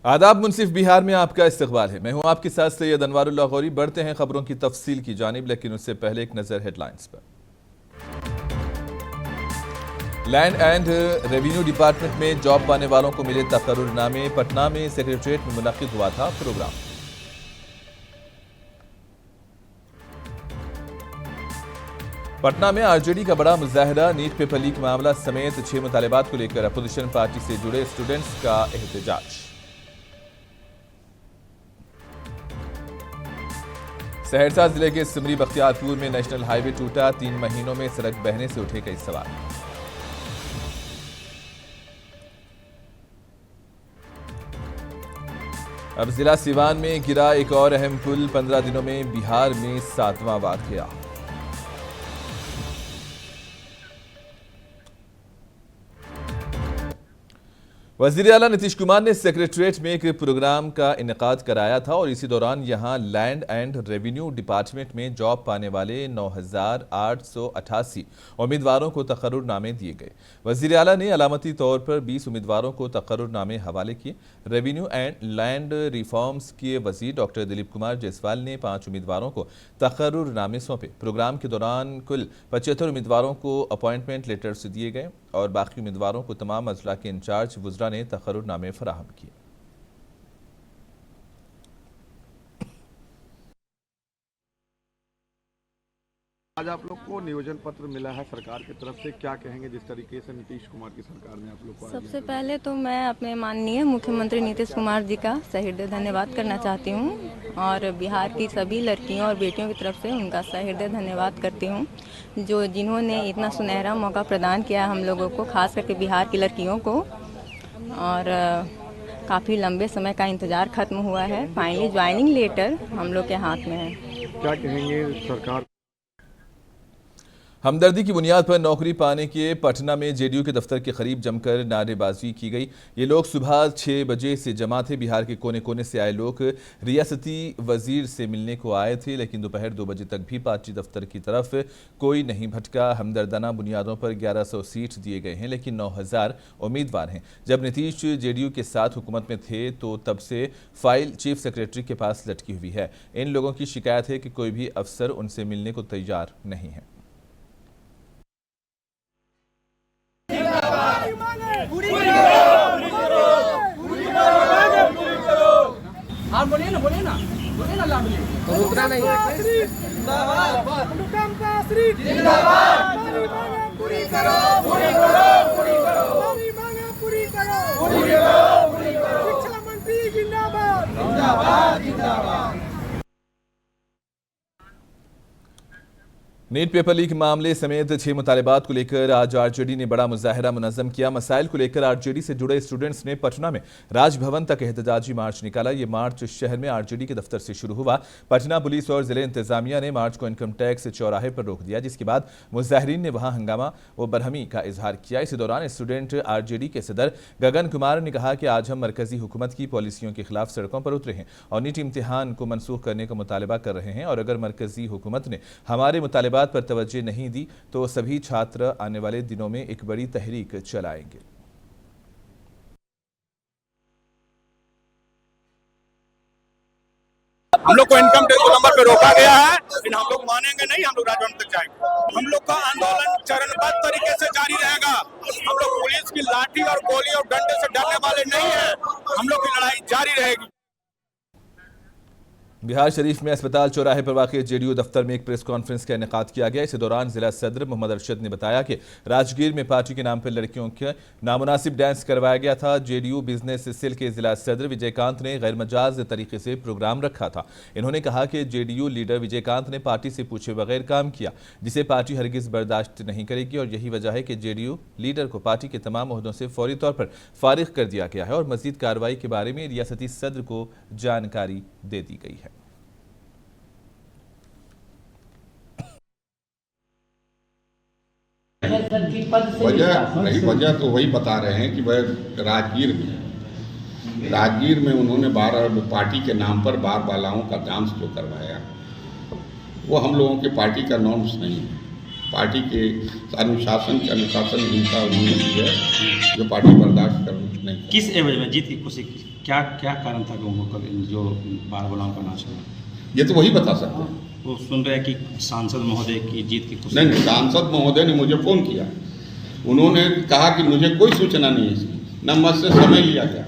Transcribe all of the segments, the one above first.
आदाब मुनसिफ बिहार में आपका इस्तकबाल है। मैं हूं आपके साथ सैयद अनवारुल्लाह गौरी। बढ़ते हैं खबरों की तफसील की जानिब, लेकिन उससे पहले एक नजर हेडलाइंस पर। लैंड एंड रेवेन्यू डिपार्टमेंट में जॉब पाने वालों को मिले तकर्रुरनामे। पटना में सेक्रेटरिएट में मुनक्किद हुआ था प्रोग्राम। पटना में आरजेडी का बड़ा मुजाहरा। नीट पेपर लीक मामला समेत 6 मुतालिबात को लेकर अपोजिशन पार्टी से जुड़े स्टूडेंट्स का एहतजाज। सहरसा जिले के सिमरी बख्तियारपुर में नेशनल हाईवे टूटा। 3 महीनों में सड़क बहने से उठे कई सवाल। अब जिला सीवान में गिरा एक और अहम पुल। 15 दिनों में बिहार में 7वां वाकया। वजीर आला नीतीश कुमार ने सेक्रेटरिएट में एक प्रोग्राम का इनेकाद कराया था और इसी दौरान यहां लैंड एंड रेवेन्यू डिपार्टमेंट में जॉब पाने वाले 9,888 उम्मीदवारों को तकर्रुरनामे दिए गए। वजीर आला ने अलामती तौर पर 20 उम्मीदवारों को तकर्रुरनामे हवाले किए। रेवेन्यू एंड लैंड रिफॉर्म्स के वजीर डॉक्टर दिलीप कुमार जायसवाल ने 5 उम्मीदवारों को तकर्रुरनामे सौंपे। प्रोग्राम के दौरान कुल 75 उम्मीदवारों को अपॉइंटमेंट लेटर्स दिए गए और बाकी उम्मीदवारों को तमाम अजला के इंचार्ज वुज़रा ने तकर्रुरनामे फराहम किए। आज आप लोग को नियोजन पत्र मिला है सरकार की तरफ से, क्या कहेंगे जिस तरीके से नीतीश कुमार की सरकार ने आप लोग को? सबसे पहले तो मैं अपने माननीय मुख्यमंत्री नीतीश कुमार जी का सहृदय धन्यवाद करना चाहती हूँ और बिहार की सभी लड़कियों और बेटियों की तरफ से उनका सहृदय धन्यवाद करती हूँ जो जिन्होंने इतना सुनहरा मौका प्रदान किया हम लोगों को, खास करके बिहार की लड़कियों को। और काफ़ी लंबे समय का इंतज़ार खत्म हुआ है। फाइनली ज्वाइनिंग लेटर हम लोग के हाथ में है। क्या कहेंगे सरकार? हमदर्दी की बुनियाद पर नौकरी पाने के पटना में जेडीयू के दफ्तर के करीब जमकर नारेबाजी की गई। ये लोग सुबह 6 बजे से जमा थे। बिहार के कोने कोने से आए लोग रियासती वजीर से मिलने को आए थे, लेकिन दोपहर 2 बजे तक भी पार्टी दफ्तर की तरफ कोई नहीं भटका। हमदर्दाना बुनियादों पर 1100 सीट दिए गए हैं, लेकिन 9,000 उम्मीदवार हैं। जब नीतीश जेडीयू के साथ हुकूमत में थे तो तब से फाइल चीफ सेक्रेटरी के पास लटकी हुई है। इन लोगों की शिकायत है कि कोई भी अफसर उनसे मिलने को तैयार नहीं है। बोलिए ना लाडली तो रुकना नहीं। पूरी करो, पूरी करो, पूरी करो, पूरी करो, शिक्षा मंत्री जिंदाबाद, जिंदाबाद, जिंदाबाद। नीट पेपर लीक मामले समेत 6 मुतालिबात को लेकर आज आरजेडी ने बड़ा मुजाहरा मुनज़्ज़म किया। मसाइल को लेकर आरजेडी से जुड़े स्टूडेंट्स ने पटना में राजभवन तक एहतजाजी मार्च निकाला। ये मार्च शहर में आरजेडी के दफ्तर से शुरू हुआ। पटना पुलिस और जिले इंतजामिया ने मार्च को इनकम टैक्स चौराहे पर रोक दिया, जिसके बाद मुजाहरीन ने वहां हंगामा व बरहमी का इजहार किया। इसी दौरान स्टूडेंट आरजेडी के सदर गगन कुमार ने कहा कि आज हम मरकजी हुकूमत की पॉलिसियों के खिलाफ सड़कों पर उतरे हैं और नीट इम्तिहान को मनसूख करने का मुतालबा कर रहे हैं, और अगर मरकजी हुकूमत ने हमारे मुतालबात पर तवज्जो नहीं दी तो सभी छात्र आने वाले दिनों में एक बड़ी तहरीक चलाएंगे। हम लोग को इनकम टैक्स नंबर पे रोका गया है, लेकिन हम लोग मानेंगे नहीं। हम लोग राजभवन तक जाएंगे। हम लोग का आंदोलन चरणबद्ध तरीके से जारी रहेगा। हम लोग पुलिस की लाठी और गोली और डंडे से डरने वाले नहीं है। हम लोग की लड़ाई जारी रहेगी। बिहार शरीफ में अस्पताल चौराहे पर वाक़ जेडीयू दफ्तर में एक प्रेस कॉन्फ्रेंस का इनेकाद किया गया। इस दौरान जिला सदर मोहम्मद अरशद ने बताया कि राजगीर में पार्टी के नाम पर लड़कियों के नामुनासिब डांस करवाया गया था। जेडीयू बिजनेस सेल के जिला सदर विजयकांत ने गैरमजाज तरीके से प्रोग्राम रखा था। इन्होंने कहा कि जेडीयू लीडर विजयकांत ने पार्टी से पूछे बगैर काम किया, जिसे पार्टी हरगिज बर्दाश्त नहीं करेगी, और यही वजह है कि जेडीयू लीडर को पार्टी के तमाम ओहदों से फौरी तौर पर फारिग कर दिया गया है और मजीद कार्रवाई के बारे में रियासती सदर को जानकारी दे दी गई है। वजह तो वही बता रहे हैं कि वह राजगीर में उन्होंने पार्टी के नाम पर बार बालाओं का डांस जो करवाया वो हम लोगों के पार्टी का नॉर्म्स नहीं है। पार्टी के अनुशासनहीनता उन्होंने की है, जो पार्टी बर्दाश्त कर नहीं। किस एवज में जीत की खुशी, क्या क्या कारण था कि उनको जो बार गुलाम करना चाहिए? ये तो वही बता सकते हैं। वो सुन रहे हैं कि सांसद महोदय की जीत की खुशी। नहीं, सांसद महोदय ने मुझे फ़ोन किया, उन्होंने कहा कि मुझे कोई सूचना नहीं है इसकी, न मुझसे समय लिया गया।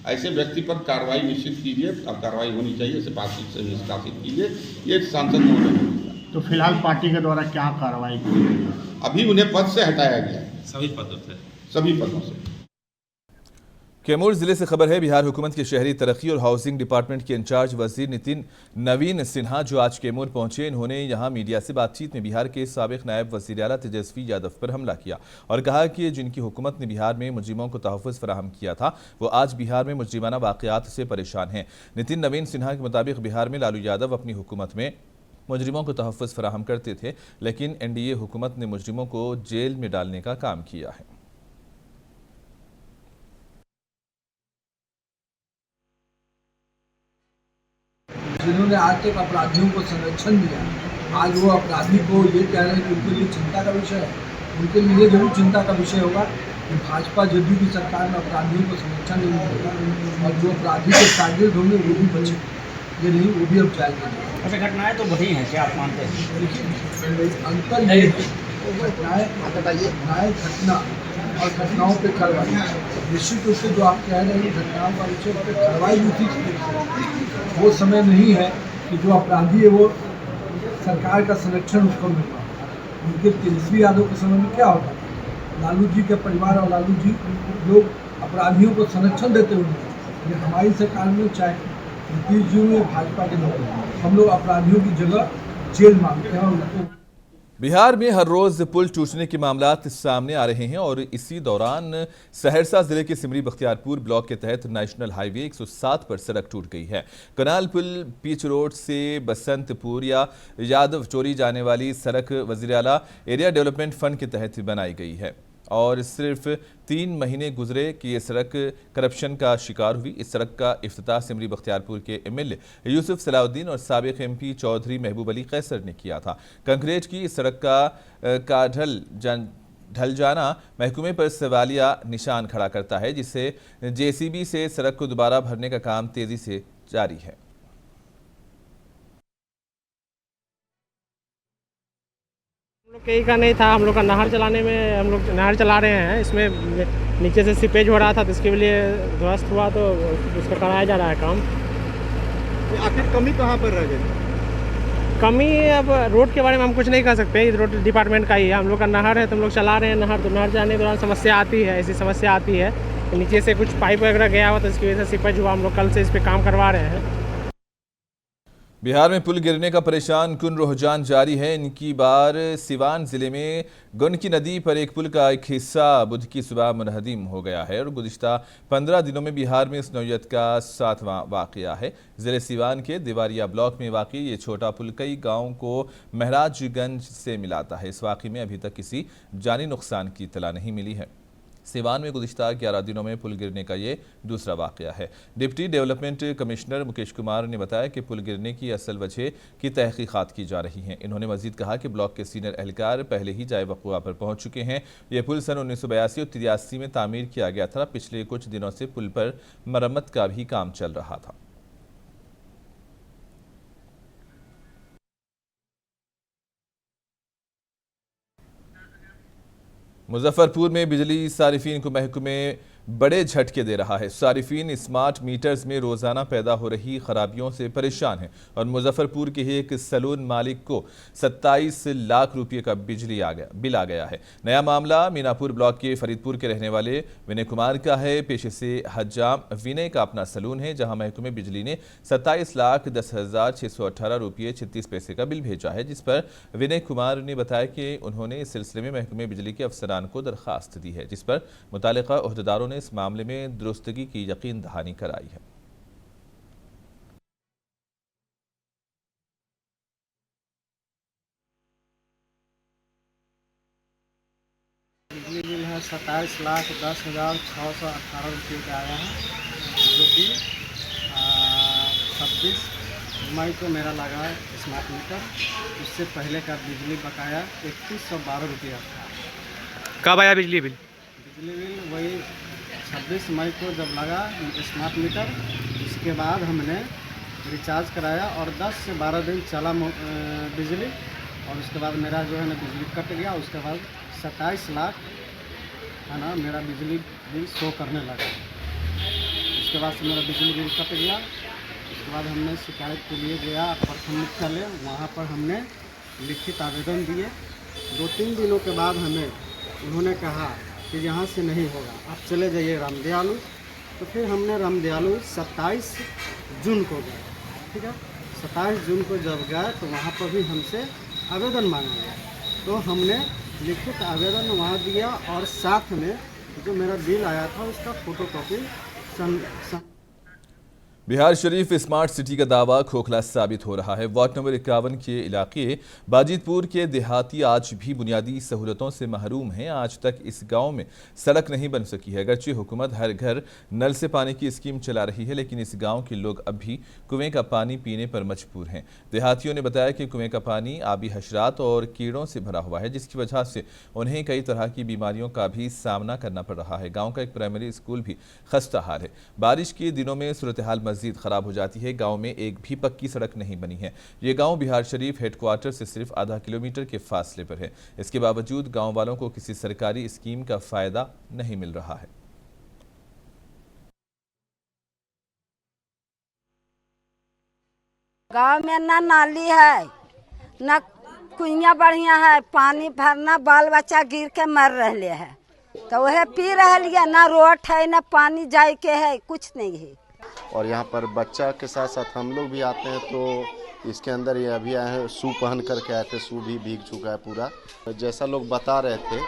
ऐसे व्यक्ति पर कार्रवाई निश्चित कीजिए, अब कार्रवाई होनी चाहिए, इसे पार्टी से निष्कासित कीजिए, ये सांसद महोदय ने कहा। तो फिलहाल पार्टी के द्वारा क्या कार्रवाई की गई है? अभी उन्हें पद से हटाया गया है, सभी पदों से, सभी पदों से। कैमूर जिले से खबर है, बिहार हुकूमत के शहरी तरक्की और हाउसिंग डिपार्टमेंट के इंचार्ज वजीर नितिन नवीन सिन्हा जो आज कैमूर पहुंचे, इन्होंने यहां मीडिया से बातचीत में बिहार के साबिक नायब वजीर आला तेजस्वी यादव पर हमला किया और कहा कि जिनकी हुकूमत ने बिहार में मुजरिमों को तहफ़्फ़ुज़ फराहम किया था, वो आज बिहार में मुजरिमाना वाक़यात से परेशान हैं। नितिन नवीन सिन्हा के मुताबिक बिहार में लालू यादव अपनी हुकूमत में मुजरिमों को तहफ़्फ़ुज़ फराहम करते थे, लेकिन NDA हुकूमत ने मुजरिमों को जेल में डालने का काम किया है। जिन्होंने आज तक अपराधियों को संरक्षण दिया, आज वो अपराधी को ये कह रहे हैं कि उनके लिए चिंता का विषय है। उनके लिए जरूर चिंता का विषय होगा कि भाजपा जदयू की सरकार में अपराधियों को संरक्षण नहीं मिलेगा और जो अपराधी के टारगेट होंगे वो भी बचे, ये नहीं वो भी अब जाएंगे। ऐसे घटनाएं तो बढ़ी हैं, क्या आप मानते हैं? देखिए अंतर ये है घटना और घटनाओं पे कार्रवाई। निश्चित रूप से जो आप कह रहे हैं घटनाओं का विषय पर कार्रवाई भी थी, वो समय नहीं है कि जो अपराधी है वो सरकार का संरक्षण उसको मिल रहा है। उनके तेजस्वी यादव के समय में क्या होता है, लालू जी के परिवार और लालू जी लोग अपराधियों को संरक्षण देते हुए, हमारी सरकार में चाहे नीतीश जी में भाजपा के लोग, हम लोग अपराधियों की जगह जेल मांगते हैं और उनको। बिहार में हर रोज पुल टूटने के मामलात सामने आ रहे हैं और इसी दौरान सहरसा जिले के सिमरी बख्तियारपुर ब्लॉक के तहत नेशनल हाईवे 107 पर सड़क टूट गई है। कनाल पुल पीच रोड से बसंतपुर या यादव चोरी जाने वाली सड़क वजीर आला एरिया डेवलपमेंट फंड के तहत बनाई गई है और सिर्फ 3 महीने गुजरे कि ये सड़क करप्शन का शिकार हुई। इस सड़क का इफ्तिताह सिमरी बख्तियारपुर के MLA यूसुफ सलाउद्दीन और साबिक MP चौधरी महबूब अली कैसर ने किया था। कंक्रीट की इस सड़क का ढल जाना महकमे पर सवालिया निशान खड़ा करता है, जिससे JCB से सड़क को दोबारा भरने का काम तेजी से जारी है। हम लोग कहीं का नहीं था, हम लोग का नहर चलाने में, हम लोग नहर चला रहे हैं, इसमें नीचे से सीपेज हो रहा था तो इसके लिए ध्वस्त हुआ, तो उसका कराया जा रहा है काम। आखिर कमी कहाँ पर रह गई? कमी अब रोड के बारे में हम कुछ नहीं कह सकते, इस रोड डिपार्टमेंट का ही है। हम लोग का नहर है तो हम लोग चला रहे हैं नहर, तो नहर चलाने के दौरान समस्या आती है, ऐसी समस्या आती है तो नीचे से कुछ पाइप वगैरह गया हुआ तो इसकी वजह से सीपेज हुआ। हम लोग कल से इस पर काम करवा रहे हैं। बिहार में पुल गिरने का परेशान कुन रुझान जारी है। इनकी बार सिवान जिले में गंडकी नदी पर एक पुल का एक हिस्सा बुध की सुबह मुनहदिम हो गया है और गुज़िश्ता 15 दिनों में बिहार में इस नौयत का 7वां वाक़या है। जिले सिवान के देवारिया ब्लॉक में वाक़ई ये छोटा पुल कई गाँवों को महराजगंज से मिलाता है। इस वाक़े में अभी तक किसी जानी नुकसान की इत्तला नहीं मिली है। सिवान में गुज़िश्ता 11 दिनों में पुल गिरने का ये दूसरा वाक़या है। Deputy development commissioner Mukesh Kumar ने बताया कि पुल गिरने की असल वजह की तहकीक़ात की जा रही हैं। इन्होंने मजीद कहा कि ब्लॉक के सीनियर एहलकार पहले ही जाए वक़ुआ पर पहुँच चुके हैं। ये पुल सन 1982 और 83 में तामीर किया गया था। पिछले कुछ दिनों से पुल पर मरम्मत का भी काम चल रहा था। मुजफ्फरपुर में बिजली सारिफीन को महकमे बड़े झटके दे रहा है। सारिफीन स्मार्ट मीटर्स में रोजाना पैदा हो रही खराबियों से परेशान है और मुजफ्फरपुर के ही एक सैलून मालिक को 27 लाख रुपये का बिजली बिल आ गया है। नया मामला मीनापुर ब्लॉक के फरीदपुर के रहने वाले विनय कुमार का है। पेशे से हज्जाम विनय का अपना सैलून है, जहां महकमे बिजली ने 27,10,618 रुपये 36 पैसे का बिल भेजा है, जिस पर विनय कुमार ने बताया कि उन्होंने इस सिलसिले में महकमे बिजली के अफसरान को दरखास्त दी है, जिस पर मुतालिका ओहदेदारों ने इस मामले में दुरुस्तगी की यकीन दहानी कराई है। बिजली बिल है 27,10,618 रुपये का आया है, जो कि 26 मई को मेरा लगा स्मार्ट मीटर, उससे पहले का बिजली बकाया 3112 रुपया था। कब आया बिजली बिल? बिजली बिल वही 26 मई को जब लगा स्मार्ट मीटर, उसके बाद हमने रिचार्ज कराया और 10 से 12 दिन चला बिजली, और उसके बाद मेरा जो है ना बिजली कट गया। उसके बाद 27 लाख है ना मेरा बिजली बिल शो करने लगा। उसके बाद से मेरा बिजली बिल कट गया। उसके बाद हमने शिकायत के लिए गया प्रखंड मुख्यालय, वहाँ पर हमने लिखित आवेदन दिए। 2-3 दिनों के बाद हमें उन्होंने कहा कि यहाँ से नहीं होगा, आप चले जाइए रामदयालु। तो फिर हमने रामदयालु 27 जून को गए, ठीक है। 27 जून को जब गए तो वहाँ पर भी हमसे आवेदन मांगा गया, तो हमने लिखित आवेदन वहाँ दिया और साथ में जो मेरा बिल आया था उसका photocopy Bihar Sharif smart city का दावा खोखला साबित हो रहा है। वार्ड नंबर 51 के इलाके बाजितपुर के देहाती आज भी बुनियादी सहूलतों से महरूम हैं। आज तक इस गांव में सड़क नहीं बन सकी है। अगरचे हुकूमत हर घर नल से पानी की स्कीम चला रही है, लेकिन इस गांव के लोग अब भी कुएं का पानी पीने पर मजबूर हैं। देहातियों ने बताया कि कुएं का पानी आबी हशरात और कीड़ों से भरा हुआ है, जिसकी वजह से उन्हें कई तरह की बीमारियों का भी सामना करना पड़ रहा है। गाँव का एक प्राइमरी स्कूल भी खस्ता हाल है। बारिश के दिनों में सूरत हाल मजीद खराब हो जाती है। गांव में एक भी पक्की सड़क नहीं बनी है। ये गांव बिहार शरीफ हेडक्वार्टर से सिर्फ आधा किलोमीटर के फासले पर है। इसके बावजूद गांव वालों को किसी सरकारी स्कीम का फायदा नहीं मिल रहा है। गांव में ना नाली है, ना कुइयां बढ़िया है, पानी भरना बाल बच्चा गिर के मर रहे हैं, तो वह पी रहे। ना रोड है, ना पानी जाए के है, कुछ नहीं है। और यहाँ पर बच्चा के साथ साथ हम लोग भी आते हैं, तो इसके अंदर ये अभी आए हैं, शू पहन करके आए थे, शू भी भीग चुका है पूरा। जैसा लोग बता रहे थे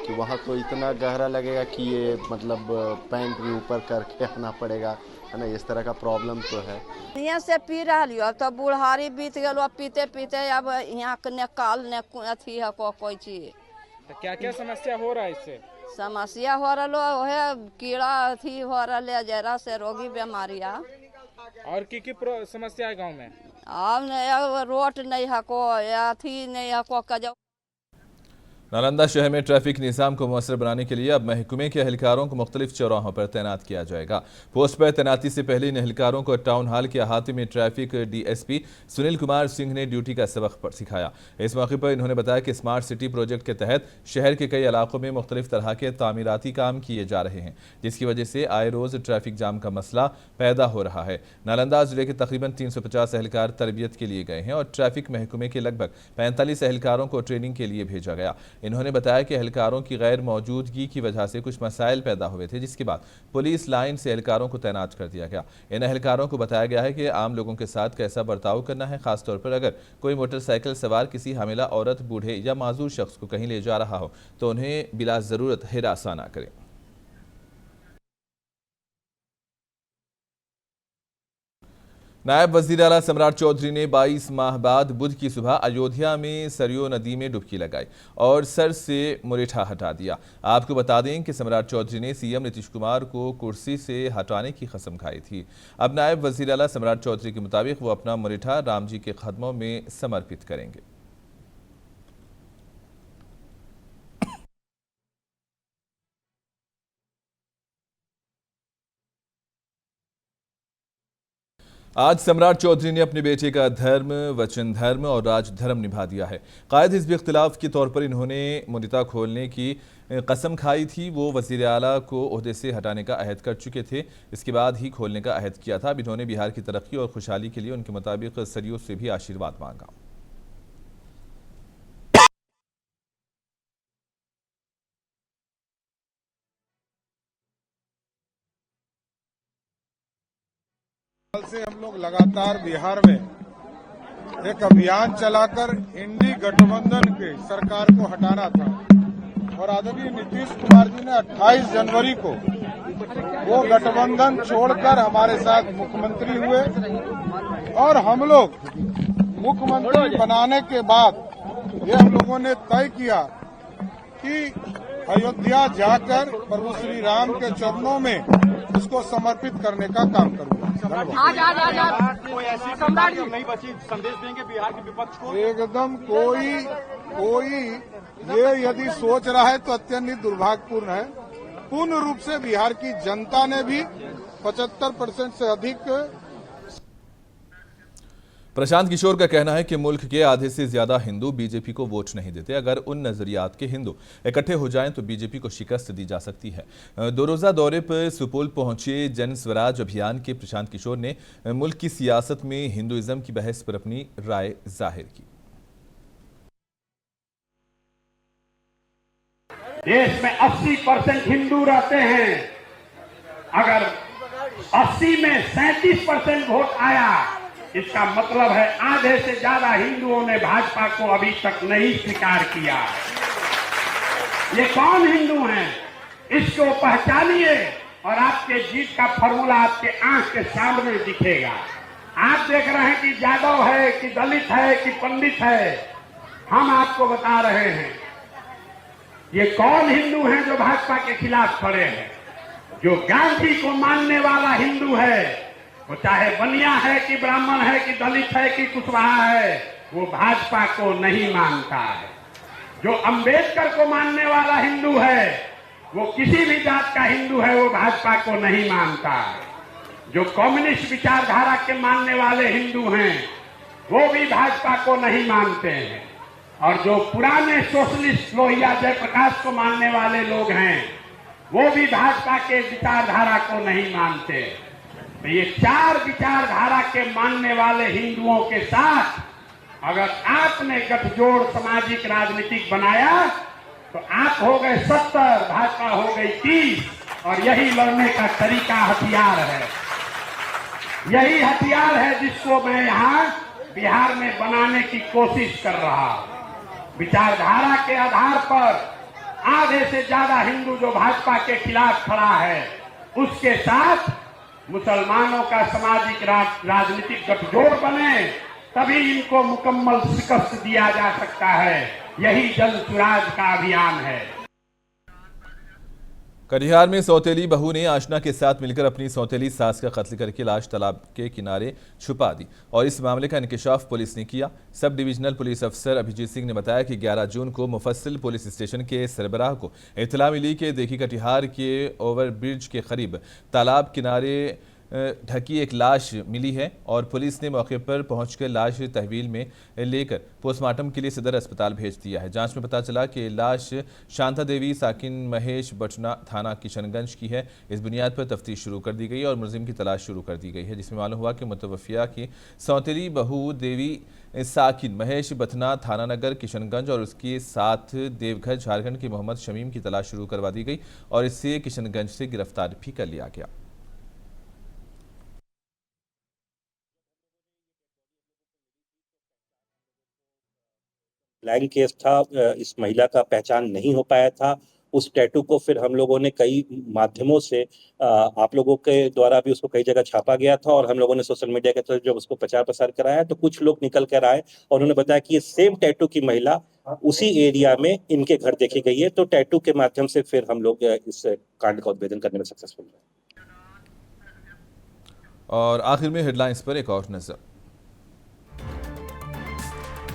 कि वहाँ तो इतना गहरा लगेगा कि ये मतलब पैंट भी ऊपर करके आना पड़ेगा, है ना। इस तरह का प्रॉब्लम तो है। यहाँ से पी रही, अब तो बुढ़ारी बीत गल, अब पीते पीते अब यहाँ ने काल ने अथी है कोई चीज। तो क्या क्या समस्या हो रहा है इससे? समस्या हो रहा है, कीड़ा अथी हो रहा, जरा से रोगी बीमारियाँ। और की समस्या है गांव में? अब रोड नहीं है को, अथी नहीं है को कजो। नालंदा शहर में ट्रैफिक निज़ाम को मौसर बनाने के लिए अब महकमे के एहलकारों को मुख्तलिफ चौराहों पर तैनात किया जाएगा। पोस्ट पर तैनाती से पहले इन एहलकारों को टाउन हॉल के अहाते में ट्रैफिक डीएसपी सुनील कुमार सिंह ने ड्यूटी का सबक सिखाया। इस मौके पर इन्होंने बताया कि स्मार्ट सिटी प्रोजेक्ट के तहत शहर के कई इलाकों में मुख्तलिफ तरह के तामीराती काम किए जा रहे हैं, जिसकी वजह से आए रोज ट्रैफिक जाम का मसला पैदा हो रहा है। नालंदा जिले के तकरीबन 350 एहलकार तरबियत के लिए गए हैं और ट्रैफिक महकमे के लगभग 45 एहलकारों को ट्रेनिंग के लिए भेजा गया। इन्होंने बताया कि एहलकारों की गैर मौजूदगी की वजह से कुछ मसाइल पैदा हुए थे, जिसके बाद पुलिस लाइन से एहलकारों को तैनात कर दिया गया। इन एहलकारों को बताया गया है कि आम लोगों के साथ कैसा बर्ताव करना है, खासतौर पर अगर कोई मोटरसाइकिल सवार किसी हामिला औरत, बूढ़े या माजूर शख्स को कहीं ले जा रहा हो तो उन्हें बिला जरूरत हिरासा न करें। नायब वजीर आला सम्राट चौधरी ने 22 माह बाद बुध की सुबह अयोध्या में सरयू नदी में डुबकी लगाई और सर से मुरेठा हटा दिया। आपको बता दें कि सम्राट चौधरी ने सीएम नीतीश कुमार को कुर्सी से हटाने की कसम खाई थी। अब नायब वजीर आला सम्राट चौधरी के मुताबिक वो अपना मुरेठा राम जी के कदमों में समर्पित करेंगे। आज सम्राट चौधरी ने अपने बेटे का धर्म, वचन धर्म और राजधर्म निभा दिया है। कायद हिज़्ब इख्तिलाफ के तौर पर इन्होंने मुनिता खोलने की कसम खाई थी। वो वज़ीर आला को ओहदे से हटाने का अहद कर चुके थे, इसके बाद ही खोलने का अहद किया था। अब इन्होंने बिहार की तरक्की और खुशहाली के लिए उनके मुताबिक सरयू से भी आशीर्वाद मांगा। से हम लोग लगातार बिहार में एक अभियान चलाकर इंडी गठबंधन के सरकार को हटाना था और आदरणीय नीतीश कुमार जी ने 28 जनवरी को वो गठबंधन छोड़कर हमारे साथ मुख्यमंत्री हुए और हम लोग मुख्यमंत्री बनाने के बाद ये हम लोगों ने तय किया कि अयोध्या जाकर प्रभु श्री राम के चरणों में उसको समर्पित करने का काम करूंगा। कोई ऐसी सम्राट नहीं बची, संदेश देंगे बिहार के विपक्ष को? एकदम कोई ये यदि सोच रहा है तो अत्यंत दुर्भाग्यपूर्ण है। पूर्ण रूप से बिहार की जनता ने भी 75% से अधिक। प्रशांत किशोर का कहना है कि मुल्क के आधे से ज्यादा हिंदू बीजेपी को वोट नहीं देते। अगर उन नजरियात के हिंदू इकट्ठे हो जाएं तो बीजेपी को शिकस्त दी जा सकती है। दो रोजा दौरे पर सुपौल पहुंचे जन स्वराज अभियान के प्रशांत किशोर ने मुल्क की सियासत में हिंदुइज्म की बहस पर अपनी राय जाहिर की। देश में 80% हिंदू रहते हैं। अगर 80 में 37% वोट आया, इसका मतलब है आधे से ज्यादा हिंदुओं ने भाजपा को अभी तक नहीं स्वीकार किया। ये कौन हिंदू हैं, इसको पहचानिए और आपके जीत का फॉर्मूला आपके आंख के सामने दिखेगा। आप देख रहे हैं कि यादव है कि दलित है कि पंडित है, हम आपको बता रहे हैं ये कौन हिंदू हैं जो भाजपा के खिलाफ खड़े हैं। जो गांधी को मानने वाला हिंदू है, वो चाहे बनिया है कि ब्राह्मण है कि दलित है कि कुशवाहा है, वो भाजपा को नहीं मानता है। जो अंबेडकर को मानने वाला हिंदू है, वो किसी भी जात का हिंदू है, वो भाजपा को नहीं मानता है। जो कम्युनिस्ट विचारधारा के मानने वाले हिंदू हैं, वो भी भाजपा को नहीं मानते हैं। और जो पुराने सोशलिस्ट लोहिया जयप्रकाश को मानने वाले लोग हैं, वो भी भाजपा के विचारधारा को नहीं मानते। तो ये चार विचारधारा के मानने वाले हिंदुओं के साथ अगर आपने गठजोड़ सामाजिक राजनीतिक बनाया तो आप हो गए 70, भाजपा हो गई 30, और यही लड़ने का तरीका हथियार है। यही हथियार है जिसको मैं यहाँ बिहार में बनाने की कोशिश कर रहा हूँ। विचारधारा के आधार पर आधे से ज्यादा हिंदू जो भाजपा के खिलाफ खड़ा है, उसके साथ मुसलमानों का सामाजिक राजनीतिक गठजोड़ बने, तभी इनको मुकम्मल शिकस्त दिया जा सकता है। यही जन स्वराज का अभियान है। कटिहार में सौतेली बहू ने आशना के साथ मिलकर अपनी सौतेली सास का कत्ल करके लाश तालाब के किनारे छुपा दी और इस मामले का इंकशाफ पुलिस ने किया। सब डिविजनल पुलिस अफसर अभिजीत सिंह ने बताया कि 11 जून को मुफस्सिल पुलिस स्टेशन के सरबराह को इत्तला मिली कि देखी कटिहार के ओवरब्रिज के करीब तालाब किनारे ढकी एक लाश मिली है और पुलिस ने मौके पर पहुंचकर लाश तहवील में लेकर पोस्टमार्टम के लिए सदर अस्पताल भेज दिया है। जांच में पता चला कि लाश शांता देवी साकिन महेश बटना थाना किशनगंज की है। इस बुनियाद पर तफ्तीश शुरू कर दी गई और मुलजिम की तलाश शुरू कर दी गई है, जिसमें मालूम हुआ कि मुतवफ़िया की सौतेली बहू देवी साकिन महेश बथना थाना नगर किशनगंज और उसके साथ देवघर झारखंड के मोहम्मद शमीम की तलाश शुरू करवा दी गई और इससे किशनगंज से गिरफ्तार भी कर लिया गया। फ्लैग केस था, इस महिला का पहचान नहीं हो पाया था। उस टैटू को फिर हम लोगों ने कई माध्यमों से आप लोगों के द्वारा भी उसको कई जगह छापा गया था और हम लोगों ने सोशल मीडिया के थ्रू जब उसको प्रचार प्रसार कराया तो कुछ लोग निकल कर आए और उन्होंने बताया कि ये सेम टैटू की महिला उसी एरिया में इनके घर देखी गई है। तो टैटू के माध्यम से फिर हम लोग इस कांड का उद्भेदन करने में सक्सेसफुल रहे। और आखिर में हेडलाइंस पर एक और नजर।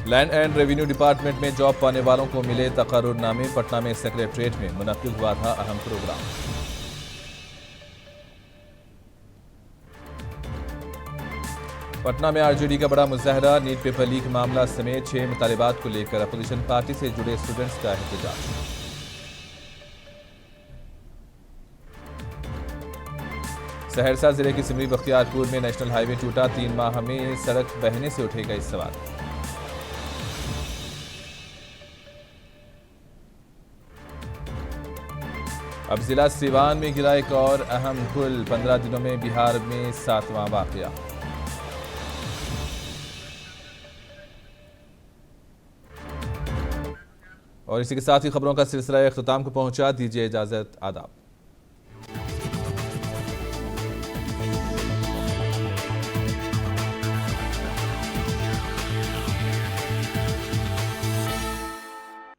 लैंड एंड रेवेन्यू डिपार्टमेंट में जॉब पाने वालों को मिले तकर्रुरनामे। पटना में सेक्रेटरीट में मुनक्किद हुआ था अहम प्रोग्राम। पटना में आरजेडी का बड़ा मुजाहरा। नीट पेपर लीक मामला समेत 6 मुतालिबात को लेकर अपोजिशन पार्टी से जुड़े स्टूडेंट्स का एहतजाज। सहरसा जिले की सिमरी बख्तियारपुर में नेशनल हाईवे टूटा। 3 माह में सड़क बहने से उठेगा इस सवाल। अब जिला सीवान में गिरा एक और अहम पुल। 15 दिनों में बिहार में 7वां वाकया। और इसी के साथ ही खबरों का सिलसिला इख्तिताम को पहुंचा। दीजिए इजाजत, आदाब।